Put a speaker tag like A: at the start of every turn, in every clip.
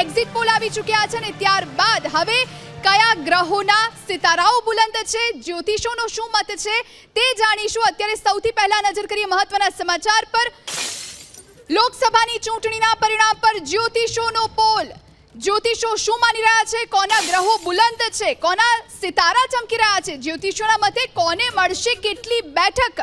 A: Exit poll આવી ચૂક્યા છે અને ત્યારબાદ હવે કયા ગ્રહોના સિતારાઓ બુલંદ છે, જ્યોતિષોનો શું મત છે તે જાણીશું। અત્યારે સૌથી પહેલા નજર કરીએ મહત્વના સમાચાર પર। લોકસભાની ચૂંટણીના પરિણામ પર જ્યોતિષોનો પોલ। જ્યોતિષો શું માની રહ્યા છે, કોના ગ્રહો બુલંદ છે, કોના સિતારા ચમકી રહ્યા છે, જ્યોતિષોના મતે કોને મળશે કેટલી બેઠક,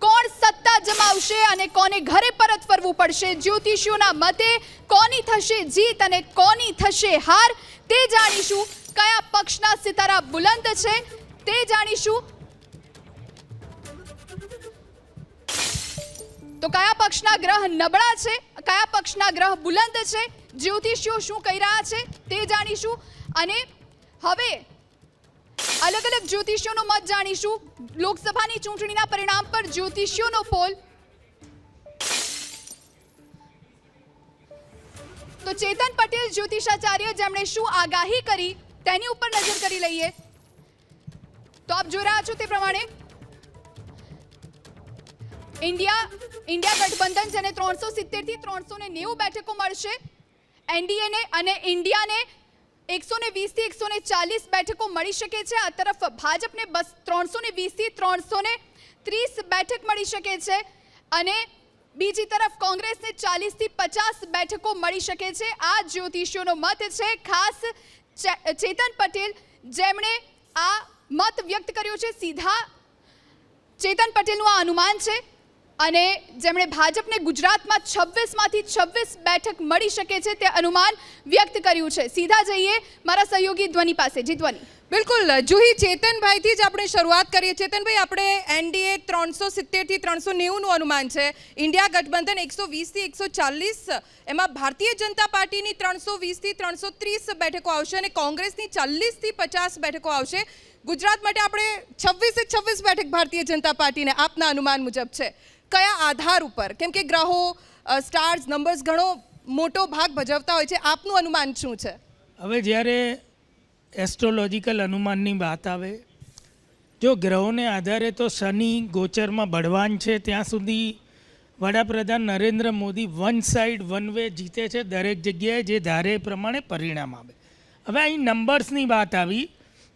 A: કોણ સત્તા જમાવશે અને કોને ઘરે પરત ફરવું પડશે, જ્યોતિષીઓના મતે કોની થશે જીત અને કોની થશે હાર તે જાણીશું। કયા પક્ષના સિતારા બુલંદ છે તે જાણીશું। તો કયા પક્ષના ગ્રહ નબળા છે, કયા પક્ષના ગ્રહ બુલંદ છે, જ્યોતિષીઓ શું કહી રહ્યા છે તે જાણીશું। અને હવે અલગ અલગ જ્યોતિષીઓનો મત જાણીશું। લોકસભાની ચૂંટણીના પરિણામ પર જ્યોતિષીઓનો પોલ। તો ચેતન પટેલ જ્યોતિષાચાર્ય જેમણે શું આગાહી કરી તેની ઉપર નજર કરી લઈએ। તો આપ જોઈ રહ્યા છો તે પ્રમાણે ઇન્ડિયા ગઠબંધન જેને 370 થી 390 બેઠકો મળશે, એનડીએ ને અને ઇન્ડિયાને 120 થી 140 બેઠકો મળી શકે છે। આ તરફ ભાજપને 320 થી 330 બેઠક મળી શકે છે અને બીજી તરફ કોંગ્રેસને 40 થી 50 બેઠકો મળી શકે છે। આ જ્યોતિષીઓનો મત છે। ખાસ ચેતન પટેલ જેમણે આ મત વ્યક્ત કર્યો છે, સીધા ચેતન પટેલનું આ અનુમાન છે અને જેમણે ભાજપને ગુજરાતમાં 26 માંથી 26 બેઠક મળી શકે છે તે અનુમાન વ્યક્ત કર્યું છે। સીધા જઈએ મારા સહયોગી ધ્વનિ પાસે। જી ધ્વનિ।
B: બિલકુલ જુહી, ચેતનભાઈથી જ આપણે શરૂઆત કરીએ। ચેતનભાઈ, આપણે એનડીએ 370 થી 390નું અનુમાન છે, ઇન્ડિયા ગઠબંધન 120 થી 140, એમાં ભારતીય જનતા પાર્ટીની 320 થી 330 બેઠકો આવશે અને કોંગ્રેસની 40 થી 50 બેઠકો આવશે। ગુજરાત માટે આપણે 26 થી 26 બેઠક ભારતીય જનતા પાર્ટીને આપના અનુમાન મુજબ છે। કયા આધાર ઉપર? કેમ કે ગ્રહો, સ્ટાર્સ, નંબર્સ ઘણો મોટો ભાગ ભજવતા હોય છે, આપનું અનુમાન શું છે?
C: હવે જ્યારે એસ્ટ્રોલોજીકલ અનુમાનની વાત આવે, જો ગ્રહોને આધારે તો શનિ ગોચરમાં બળવાન છે ત્યાં સુધી વડાપ્રધાન Narendra Modi one side one way જીતે છે દરેક જગ્યાએ, જે ધારે એ પ્રમાણે પરિણામ આવે। હવે અહીં નંબર્સની વાત આવી,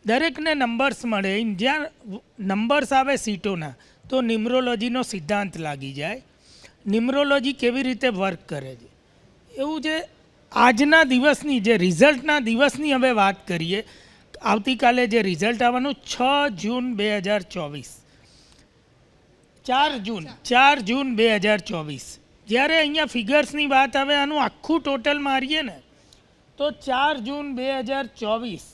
C: દરેકને નંબર્સ મળે, જ્યાં નંબર્સ આવે સીટોના તો ન્યુમરોલોજીનો સિદ્ધાંત લાગી જાય। ન્યુમરોલોજી કેવી રીતે વર્ક કરે છે એવું છે। આજના દિવસની જે રિઝલ્ટના દિવસની હવે વાત કરીએ, આવતીકાલે જે રિઝલ્ટ આવવાનું 6 જૂન 2024, 4 જૂન 2024, જ્યારે અહીંયા ફિગર્સની વાત આવે, આનું આખું ટોટલ મારીએ ને તો 4 જૂન 2024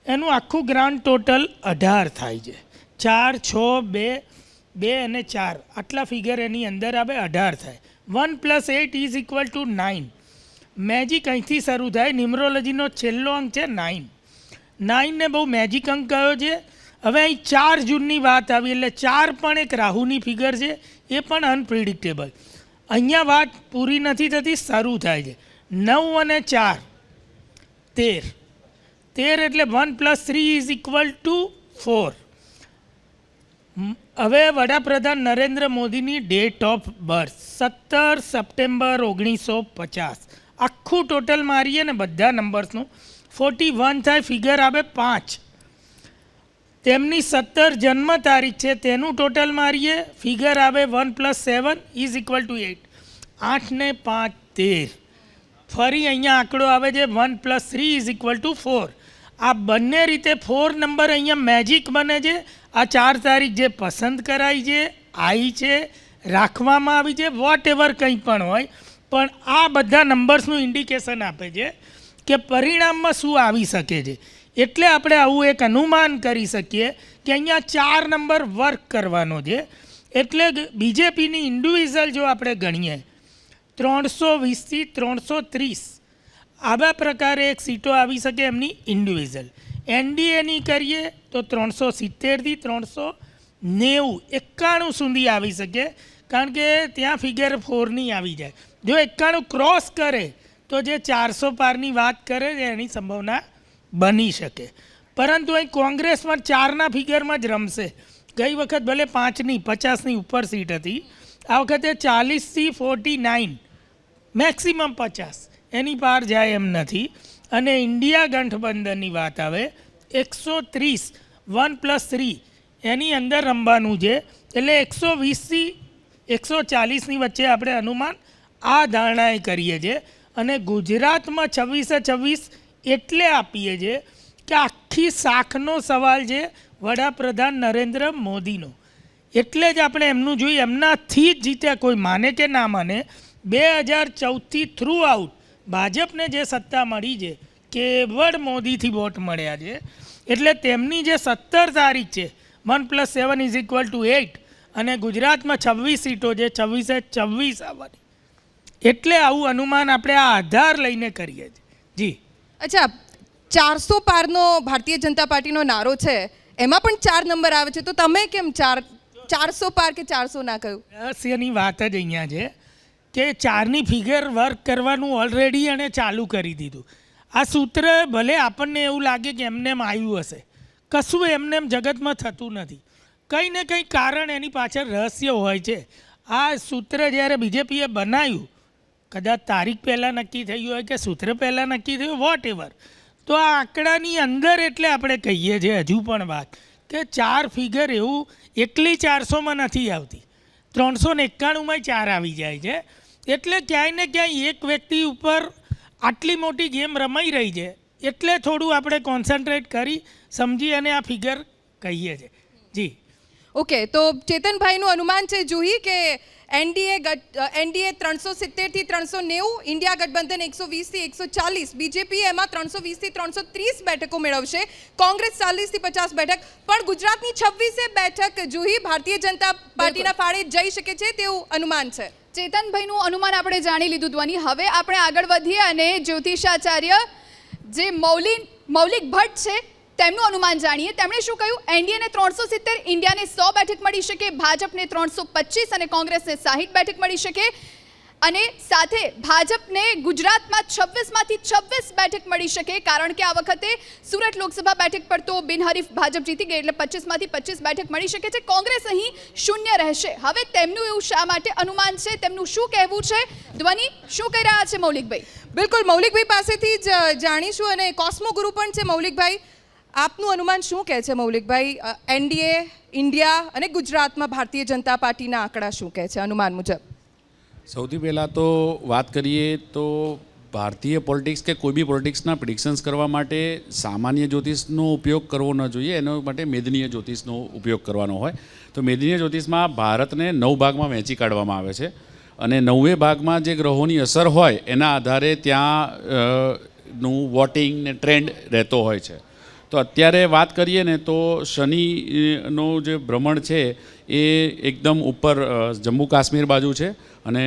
C: એનું આખું ગ્રાન્ડ ટોટલ 18 થાય છે। 4, 6, 2 અને 4 આટલા ફિગર એની અંદર આવે, 18 થાય। 1 + 8 = 9। મેજિક અહીંથી શરૂ થાય। ન્યુમરોલોજીનો છેલ્લો અંક છે 9। 9ને બહુ મેજિક અંક કયો છે। હવે અહીં 4 જૂનની વાત આવી એટલે 4 પણ એક રાહુની ફિગર છે, એ પણ અનપ્રિડિક્ટેબલ। અહીંયા વાત પૂરી નથી થતી, શરૂ થાય છે 9 અને 4, 13 એટલે 1 + 3 = 4। હવે વડાપ્રધાન નરેન્દ્ર મોદીની ડેટ ઓફ બર્થ 17 સપ્ટેમ્બર 1950, આખું ટોટલ મારીએ ને બધા નંબર્સનું 41 થાય, ફિગર આવે 5। તેમની 17 જન્મ તારીખ છે, તેનું ટોટલ મારીએ, ફિગર આવે 1 + 7 = 8। 8 ને 5 13, ફરી અહીંયા આંકડો આવે છે 1 + 3 = 4। આ બંને રીતે 4 નંબર અહીંયા મેજિક બને છે। આ 4 તારીખ જે પસંદ કરાઈ છે, આવી છે, રાખવામાં આવી છે, વોટ એવર કંઈ પણ હોય, પણ આ બધા નંબર્સનું ઇન્ડિકેશન આપે છે કે પરિણામમાં શું આવી શકે છે। એટલે આપણે આવું એક અનુમાન કરી શકીએ કે અહીંયા 4 નંબર વર્ક કરવાનો છે। એટલે બીજેપીની ઇન્ડિવિઝ્યુઅલ જો આપણે ગણીએ 320 થી 330 આવા પ્રકારે એક સીટો આવી શકે એમની ઇન્ડિવિઝ્યુઅલ। એનડીએની કરીએ તો 370 થી 390, 91 સુધી આવી શકે, કારણ કે ત્યાં ફિગર 4ની આવી જાય। જો 91 ક્રોસ કરે તો જે 400 પારની વાત કરે એની સંભાવના બની શકે। પરંતુ અહીં કોંગ્રેસ પણ 4ના ફિગરમાં જ રમશે। ગઈ વખત ભલે 5ની 50ની ઉપર સીટ હતી, આ વખતે 40 થી 49, મેક્સિમમ 50 એની પાર જાય એમ નથી. અને ઇન્ડિયા ગઠબંધનની વાત આવે 130 1+3 એની અંદર રમવાનું છે, એટલે 120થી 140ની વચ્ચે આપણે અનુમાન આ ધારણાએ કરીએ છીએ. અને ગુજરાતમાં 26-26 એટલે આપીએ છીએ કે આખી શાખનો સવાલ છે વડાપ્રધાન નરેન્દ્ર મોદીનો. એટલે જ આપણે એમનું જોઈએ, એમનાથી જ જીત્યા, કોઈ માને કે ના માને. 2014થી થ્રુ આઉટ ભાજપને જે સત્તા મળી છે કેવળ મોદીથી વોટ મળ્યા છે. એટલે તેમની જે 17 તારીખ છે 1+7 = 8 અને ગુજરાતમાં 26 સીટો છે, 26-26 આવવાની. એટલે આવું અનુમાન આપણે આ આધાર લઈને કરીએ છીએ. જી
B: અચ્છા, 400 પારનો ભારતીય જનતા પાર્ટીનો નારો છે, એમાં પણ 4 નંબર આવે છે, તો તમે કેમ 400 પાર કે 400 ના કહ્યું?
C: રહસ્યની વાત જ અહીંયા છે કે 4ની ફિગર વર્ક કરવાનું ઓલરેડી એણે ચાલુ કરી દીધું. આ સૂત્ર ભલે આપણને એવું લાગે કે એમને એમ આવ્યું હશે, કશું એમને એમ જગતમાં થતું નથી. કંઈ ને કંઈ કારણ એની પાછળ રહસ્ય હોય છે. આ સૂત્ર જ્યારે બીજેપીએ બનાવ્યું, કદાચ તારીખ પહેલાં નક્કી થયું હોય કે સૂત્ર પહેલાં નક્કી થયું, વોટ એવર, તો આ આંકડાની અંદર એટલે આપણે કહીએ છીએ હજુ પણ વાત કે 4 ફિગર એવું એકલી 400માં નથી આવતી, 391માં 4 આવી જાય છે. એટલે ક્યાંય ને ક્યાંય એક વ્યક્તિ ઉપર આટલી મોટી ગેમ રમાઈ રહી છે, એટલે થોડું આપણે કોન્સન્ટ્રેટ કરી સમજી અને આ ફિગર કહીએ છીએ. જી
B: ઓકે, તો ચેતનભાઈનું અનુમાન છે જુહી કે એનડીએ 370થી 390, ઇન્ડિયા ગઠબંધન 120થી 140, બીજેપી એમાં 320થી 330 બેઠકો મેળવશે, કોંગ્રેસ 40થી 50 બેઠક, પણ ગુજરાતની 26 બેઠક જુહી ભારતીય જનતા પાર્ટીના ફાળે જઈ શકે છે તેવું અનુમાન છે.
A: ચેતનભાઈનું અનુમાન આપણે જાણી લીધું ધ્વનિ. હવે આપણે આગળ વધીએ અને જ્યોતિષાચાર્ય જે મૌલિક ભટ્ટ છે તેમનું અનુમાન જાણીએ. તેમણે શું કહ્યું? એનડીએને 370, ઇન્ડિયાને 100 બેઠક મળી શકે, ભાજપને 325 અને કોંગ્રેસને 60 બેઠક મળી શકે. અને સાથે ભાજપને ગુજરાતમાં 26માંથી 26 બેઠક મળી શકે, કારણ કે આ વખતે સુરત લોકસભા બેઠક પર તો બિનહરીફ ભાજપ જીતી ગઈ, એટલે 25માંથી 25 બેઠક મળી શકે છે. કોંગ્રેસ અહીં શૂન્ય રહેશે. હવે તેમનું એવું શા માટે અનુમાન છે, તેમનું શું કહેવું છે? ધ્વનિ, શું કહી રહ્યા છે મૌલિકભાઈ?
B: બિલકુલ, મૌલિકભાઈ પાસેથી જ જાણીશું. અને કોસ્મો ગુરુ પણ છે મૌલિકભાઈ, આપનું અનુમાન શું કહે છે મૌલિકભાઈ? એનડીએ, ઇન્ડિયા અને ગુજરાતમાં ભારતીય જનતા પાર્ટીના આંકડા શું કહે છે અનુમાન મુજબ?
D: સૌથી પહેલાં તો વાત કરીએ તો ભારતીય પોલિટિક્સ કે કોઈ બી પોલિટિક્સના પ્રિડિક્શન્સ કરવા માટે સામાન્ય જ્યોતિષનો ઉપયોગ કરવો ન જોઈએ, એના માટે મેદનીય જ્યોતિષનો ઉપયોગ કરવાનો હોય. તો મેદનીય જ્યોતિષમાં ભારતને 9 ભાગમાં વહેંચી કાઢવામાં આવે છે અને 9 ભાગમાં જે ગ્રહોની અસર હોય એના આધારે ત્યાં નું વોટિંગ ને ટ્રેન્ડ રહેતો હોય છે. તો અત્યારે વાત કરીએ ને તો શનિનો જે ભ્રમણ છે એ એકદમ ઉપર જમ્મુ કાશ્મીર બાજુ છે અને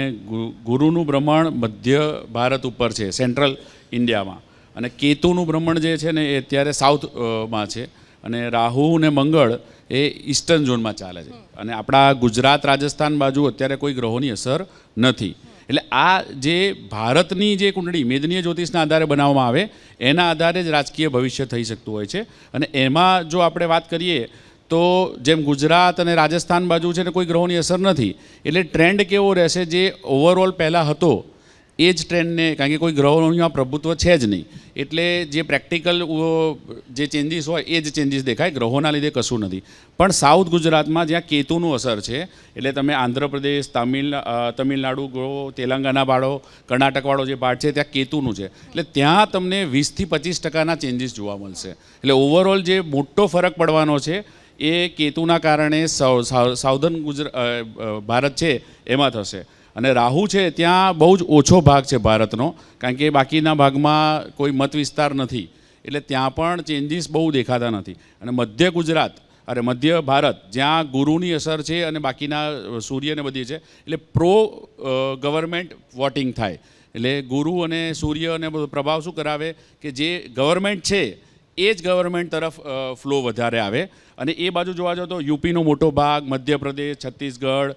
D: ગુરુનું ભ્રમણ મધ્ય ભારત ઉપર છે, સેન્ટ્રલ ઇન્ડિયામાં. અને કેતુનું ભ્રમણ જે છે ને એ અત્યારે સાઉથમાં છે અને રાહુ ને મંગળ એ ઈસ્ટર્ન ઝોનમાં ચાલે છે. અને આપણા ગુજરાત, રાજસ્થાન બાજુ અત્યારે કોઈ ગ્રહોની અસર નથી. એટલે આ જે ભારતની જે કુંડળી મેદનીય જ્યોતિષના આધારે બનાવવામાં આવે એના આધારે જ રાજકીય ભવિષ્ય થઈ શકતું હોય છે. અને એમાં જો આપણે વાત કરીએ તો જેમ ગુજરાત અને રાજસ્થાન બાજુ છે ને કોઈ ગ્રહોની અસર નથી, એટલે ટ્રેન્ડ કેવો રહેશે જે ઓવરઓલ પહેલાં હતો એ જ ટ્રેન્ડને, કારણ કે કોઈ ગ્રહોનું પ્રભુત્વ છે જ નહીં, એટલે જે પ્રેક્ટિકલ જે ચેન્જીસ હોય એ જ ચેન્જીસ દેખાય, ગ્રહોના લીધે કશું નથી. પણ સાઉથ ગુજરાતમાં જ્યાં કેતુનું અસર છે, એટલે તમે આંધ્રપ્રદેશ, તમિલનાડુ ગો, તેલંગાના વાળો, કર્ણાટકવાળો જે પાર્ટ છે ત્યાં કેતુનું છે, એટલે ત્યાં તમને 20થી 25% ચેન્જીસ જોવા મળશે. એટલે ઓવરઓલ જે મોટો ફરક પડવાનો છે એ કેતુના કારણે સાઉધર્ન ભારત છે એમાં થશે. અને રાહુ છે ત્યાં બહુ જ ઓછો ભાગ છે ભારતનો, કારણ કે બાકીના ભાગમાં કોઈ મત વિસ્તાર નથી, એટલે ત્યાં પણ ચેન્જીસ બહુ દેખાતા નથી. અને મધ્ય ગુજરાત અરે મધ્ય ભારત જ્યાં ગુરુની અસર છે અને બાકીના સૂર્યને બધી છે, એટલે પ્રો ગવર્મેન્ટ વોટિંગ થાય. એટલે ગુરુ અને સૂર્ય અને બધો પ્રભાવ શું કરાવે કે જે ગવર્મેન્ટ છે એ જ ગવર્મેન્ટ તરફ ફ્લો વધારે આવે. અને એ બાજુ જોવા જાઓ તો યુપીનો મોટો ભાગ, મધ્યપ્રદેશ, છત્તીસગઢ,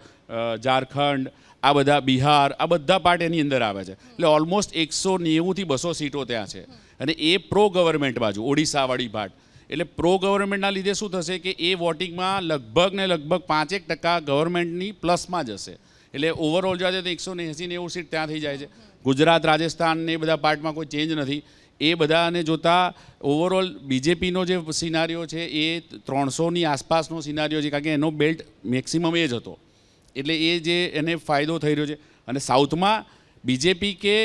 D: ઝારખંડ, આ બધા બિહાર, આ બધા પાર્ટ એની અંદર આવે છે. એટલે ઓલમોસ્ટ 190થી 200 સીટો ત્યાં છે. અને એ પ્રો ગવર્મેન્ટ બાજુ, ઓડિશાવાળી પાર્ટ. એટલે પ્રો ગવર્મેન્ટના લીધે શું થશે કે એ વોટિંગમાં લગભગ 5% ગવર્મેન્ટની પ્લસમાં જશે. એટલે ઓવરઓલ જોવા જાય તો 180-90 સીટ ત્યાં થઈ જાય છે. ગુજરાત રાજસ્થાન ને એ બધા પાર્ટમાં કોઈ ચેન્જ નથી. એ બધાને જોતાં ઓવરઓલ બીજેપીનો જે સિનારીઓ છે એ 300ની આસપાસનો સિનારીઓ છે, કારણ કે એનો બેલ્ટ મેક્સિમમ એ જ હતો, એટલે એ જે એને ફાયદો થઈ રહ્યો છે. અને સાઉથમાં બીજેપી કે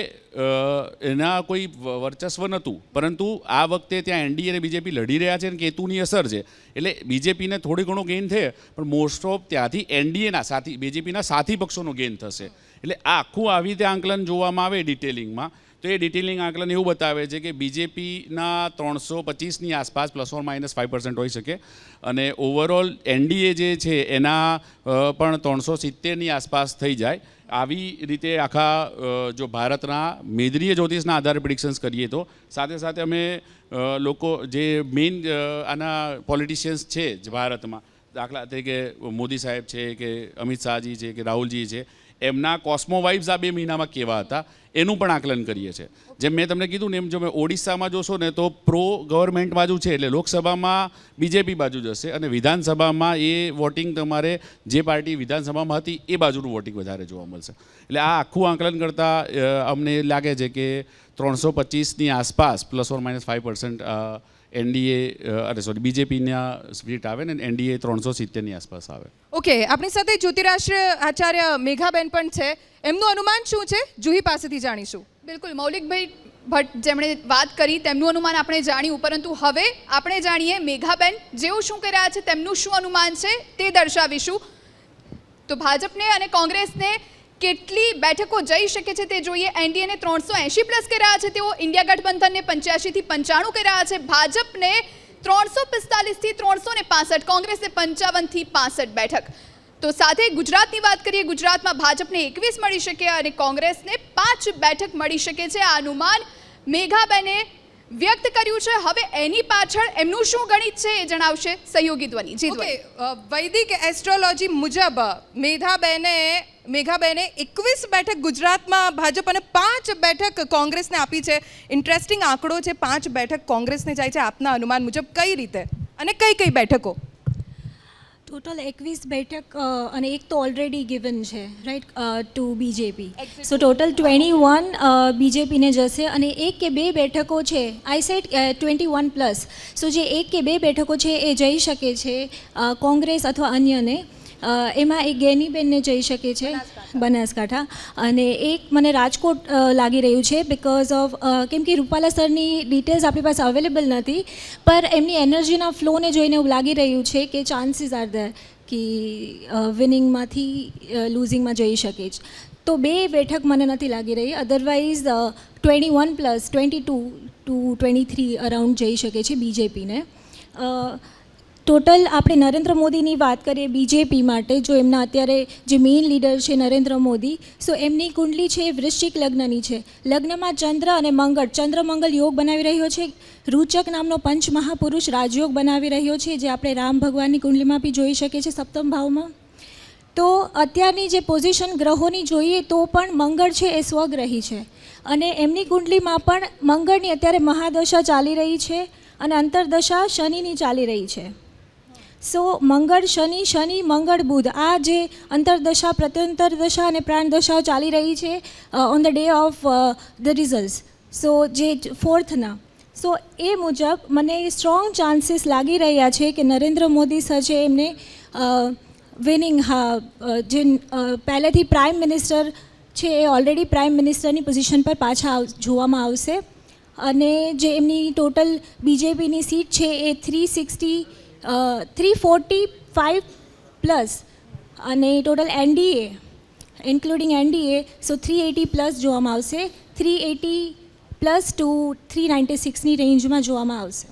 D: એના કોઈ વર્ચસ્વ નહોતું, પરંતુ આ વખતે ત્યાં એનડીએ અને બીજેપી લડી રહ્યા છે અને કેતુની અસર છે, એટલે બીજેપીને થોડી ઘણો ગેઇન થયે, પણ મોસ્ટ ઓફ ત્યાંથી એનડીએના સાથી બીજેપીના સાથી પક્ષોનો ગેઇન થશે. એટલે આ આખું આવી રીતે આંકલન જોવામાં આવે ડિટેલિંગમાં, તો એ ડિટેલિંગ આંકલન એવું બતાવે છે કે બીજેપીના 325ની આસપાસ ±5% હોઈ શકે, અને ઓવરઓલ એનડીએ જે છે એના પણ 370ની આસપાસ થઈ જાય. આવી રીતે આખા જો ભારતના મેદનીય જ્યોતિષના આધારે પ્રિડિક્શન્સ કરીએ તો, સાથે સાથે અમે લોકો જે મેઇન આના પોલિટિશિયન્સ છે જ ભારતમાં, દાખલા તરીકે મોદી સાહેબ છે કે અમિત શાહજી છે કે રાહુલજી છે, એમના કોસ્મો વાઇબ્સ આ 2 મહિનામાં કેવા હતા એનું પણ આકલન કરીએ છીએ. જેમ મેં તમને કીધું ને એમ, જો મેં ઓડિશામાં જોશો ને તો પ્રો ગવર્મેન્ટ બાજુ છે, એટલે લોકસભામાં બીજેપી બાજુ જશે અને વિધાનસભામાં એ વોટિંગ તમારે જે પાર્ટી વિધાનસભામાં હતી એ બાજુનું વોટિંગ વધારે જોવા મળશે. એટલે આ આખું આંકલન કરતાં અમને લાગે છે કે 325ની આસપાસ ±5% એનડીએ બીજેપીના સ્પ્લિટ આવે ને એનડીએ 370ની આસપાસ આવે.
B: ઓકે, આપણી સાથે જ્યોતિરાષ્ટ્ર આચાર્ય મેઘાબેન પણ છે. એમનું અનુમાન શું છે જુહી પાસેથી જાણીશું.
A: બિલકુલ, મૌલિકભાઈ ભટ્ટ જેમણે વાત કરી તેમનું અનુમાન આપણે જાણ્યું, પરંતુ હવે આપણે જાણીએ મેઘાબેન જેઓ શું કરી રહ્યા છે, તેમનું શું અનુમાન છે તે દર્શાવીશું. તો ભાજપને અને કોંગ્રેસને કેટલી બેઠકો જઈ શકે છે તે જોઈએ. એનડીએને 380+ કહી રહ્યા છે તેઓ, ઇન્ડિયા ગઠબંધનને 85થી 95 કહી રહ્યા છે, ભાજપને 345થી 365, કોંગ્રેસને 55થી 65 બેઠક. તો સાથે ગુજરાતની વાત કરીએ, ગુજરાતમાં ભાજપને 21 મળી શકે અને કોંગ્રેસને 5 બેઠક મળી શકે છે. આ અનુમાન મેઘાબેને વ્યક્ત કર્યું છે. હવે એની પાછળ એમનું શું ગણિત છે એ જણાવશે સહયોગી ધ્વનિ. જી ધ્વનિ.
B: વૈદિક એસ્ટ્રોલોજી મુજબ મેઘાબેને 21 બેઠક ગુજરાતમાં ભાજપ અને 5 બેઠક કોંગ્રેસને આપી છે. ઇન્ટરેસ્ટિંગ આંકડો છે, 5 બેઠક કોંગ્રેસને જાય છે આપના અનુમાન મુજબ. કઈ રીતે અને કઈ બેઠકો?
E: ટોટલ 21 બેઠક અને એક તો ઓલરેડી ગિવન છે, right, to BJP. So total 21 બીજેપીને જશે અને 1 કે 2 બેઠકો છે, આઈ સેડ 21+. સો જે 1 કે 2 બેઠકો છે એ જઈ શકે છે કોંગ્રેસ અથવા અન્યને. એમાં એક ગેનીબેનને જઈ શકે છે બનાસકાંઠા, અને એક મને રાજકોટ લાગી રહ્યું છે, બિકોઝ ઓફ કેમ કે રૂપાલા સરની ડિટેલ્સ આપણી પાસે અવેલેબલ નથી, પર એમની એનર્જીના ફ્લોને જોઈને એવું લાગી રહ્યું છે કે ચાન્સીસ આર ધેર કે વિનિંગમાંથી લૂઝિંગમાં જઈ શકે છે. તો 2 બેઠક મને નથી લાગી રહી, અધરવાઇઝ 21+, 22 to 23 અરાઉન્ડ જઈ શકે છે બીજેપીને. ટોટલ આપણે નરેન્દ્ર મોદીની વાત કરીએ બીજેપી માટે, જો એમના અત્યારે જે મેઇન લીડર છે નરેન્દ્ર મોદી, સો એમની કુંડલી છે એ વૃશ્ચિક લગ્નની છે. લગ્નમાં ચંદ્ર અને મંગળ, ચંદ્ર મંગળ યોગ બનાવી રહ્યો છે. રૂચક નામનો પંચ મહાપુરુષ રાજયોગ બનાવી રહ્યો છે, જે આપણે રામ ભગવાનની કુંડલીમાં બી જોઈ શકીએ છીએ 7મ ભાવમાં. તો અત્યારની જે પોઝિશન ગ્રહોની જોઈએ તો પણ મંગળ છે એ સ્વગ્રહી છે, અને એમની કુંડલીમાં પણ મંગળની અત્યારે મહાદશા ચાલી રહી છે અને અંતરદશા શનિની ચાલી રહી છે. સો મંગળ શનિ મંગળ બુધ, આ જે અંતરદશા પ્રત્યંતરદશા અને પ્રાણદશાઓ ચાલી રહી છે on the day of the results, so જે 4થના. સો એ મુજબ મને સ્ટ્રોંગ ચાન્સીસ લાગી રહ્યા છે કે નરેન્દ્ર મોદી સર છે એમને વિનિંગ, જે પહેલેથી પ્રાઇમ મિનિસ્ટર છે એ ઓલરેડી પ્રાઇમ મિનિસ્ટરની પોઝિશન પર પાછા જોવામાં આવશે, અને જે એમની ટોટલ બીજેપીની સીટ છે એ 345+, અને ટોટલ એનડીએ ઇન્ક્લુડિંગ એનડીએ સો 380+ જોવામાં આવશે, 380+ ટુ 396ની રેન્જમાં જોવામાં આવશે.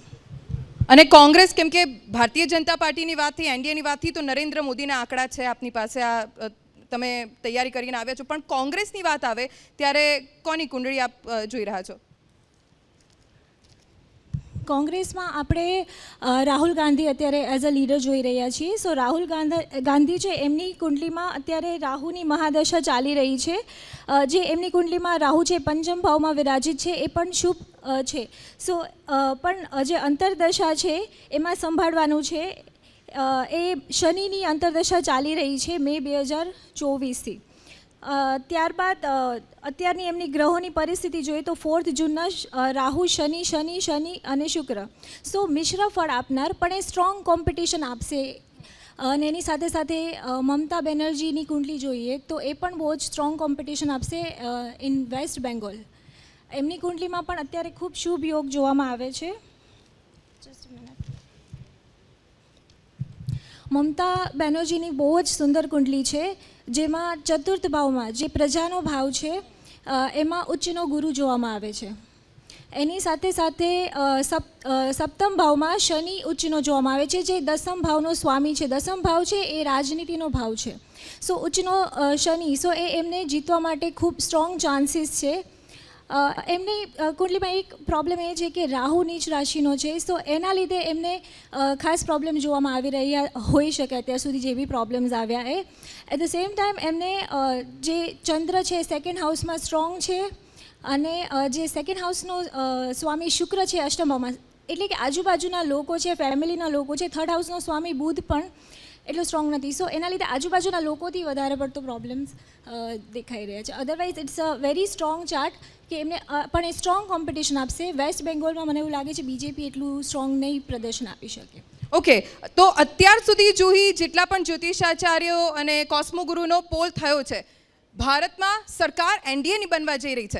B: અને કોંગ્રેસ, કેમ કે ભારતીય જનતા પાર્ટીની વાતથી, એનડીએની વાતથી તો નરેન્દ્ર મોદીના આંકડા છે આપની પાસે, આ તમે તૈયારી કરીને આવ્યા છો, પણ કોંગ્રેસની વાત આવે ત્યારે કોની કુંડળી આપ જોઈ રહ્યા છો?
E: કોંગ્રેસમાં આપણે રાહુલ ગાંધી અત્યારે એઝ અ લીડર જોઈ રહ્યા છીએ. સો રાહુલ ગાંધી છે એમની કુંડલીમાં અત્યારે રાહુની મહાદશા ચાલી રહી છે. જે એમની કુંડલીમાં રાહુ છે 5મ ભાવમાં વિરાજિત છે, એ પણ શુભ છે. સો પણ જે અંતરદશા છે એમાં સંભાળવાનું છે, એ શનિની અંતરદશા ચાલી રહી છે મે 2024થી. ત્યારબાદ અત્યારની એમની ગ્રહોની પરિસ્થિતિ જોઈએ તો 4th જૂનના રાહુ શનિ અને શુક્ર સો મિશ્ર ફળ આપનાર પણ એ સ્ટ્રોંગ કોમ્પિટિશન આપશે અને એની સાથે સાથે મમતા બેનર્જીની કુંડલી જોઈએ તો એ પણ બહુ જ સ્ટ્રોંગ કોમ્પિટિશન આપશે ઇન વેસ્ટ બેંગોલ. એમની કુંડલીમાં પણ અત્યારે ખૂબ શુભ યોગ જોવામાં આવે છે. મમતા બેનર્જીની બહુ જ સુંદર કુંડલી છે જેમાં ચતુર્થ ભાવમાં જે પ્રજાનો ભાવ છે એમાં ઉચ્ચનો ગુરુ જોવામાં આવે છે. એની સાથે સાથે સપ્તમ ભાવમાં શનિ ઉચ્ચનો જોવામાં આવે છે જે દસમ ભાવનો સ્વામી છે. દસમ ભાવ છે એ રાજનીતિનો ભાવ છે. સો ઉચ્ચનો શનિ સો એ એમને જીતવા માટે ખૂબ સ્ટ્રોંગ ચાન્સીસ છે. એમની કુંડલીમાં એક પ્રોબ્લેમ એ છે કે રાહુ નીચ રાશિનો છે સો એના લીધે એમને ખાસ પ્રોબ્લેમ જોવામાં આવી રહ્યા હોઈ શકે અત્યાર સુધી જે બી પ્રોબ્લેમ્સ આવ્યા એટ ધ સેમ ટાઈમ એમને જે ચંદ્ર છે સેકન્ડ હાઉસમાં સ્ટ્રોંગ છે અને જે સેકન્ડ હાઉસનો સ્વામી શુક્ર છે અષ્ટમમાં એટલે કે આજુબાજુના લોકો છે ફેમિલીના લોકો છે. થર્ડ હાઉસનો સ્વામી બુધ પણ એટલો સ્ટ્રોંગ નથી સો એના લીધે આજુબાજુના લોકોથી વધારે પડતો પ્રોબ્લેમ્સ દેખાઈ રહ્યા છે. Otherwise it's a very strong chart કે એમને પણ એ સ્ટ્રોંગ કોમ્પિટિશન આપશે. વેસ્ટ બેંગોલમાં મને એવું લાગે છે બીજેપી એટલું સ્ટ્રોંગ નહીં પ્રદર્શન આપી શકે.
B: ઓકે, તો અત્યાર સુધી જુહી જેટલા પણ જ્યોતિષાચાર્યો અને કોસ્મોગુરુનો પોલ થયો છે ભારતમાં સરકાર એનડીએની બનવા જઈ રહી છે.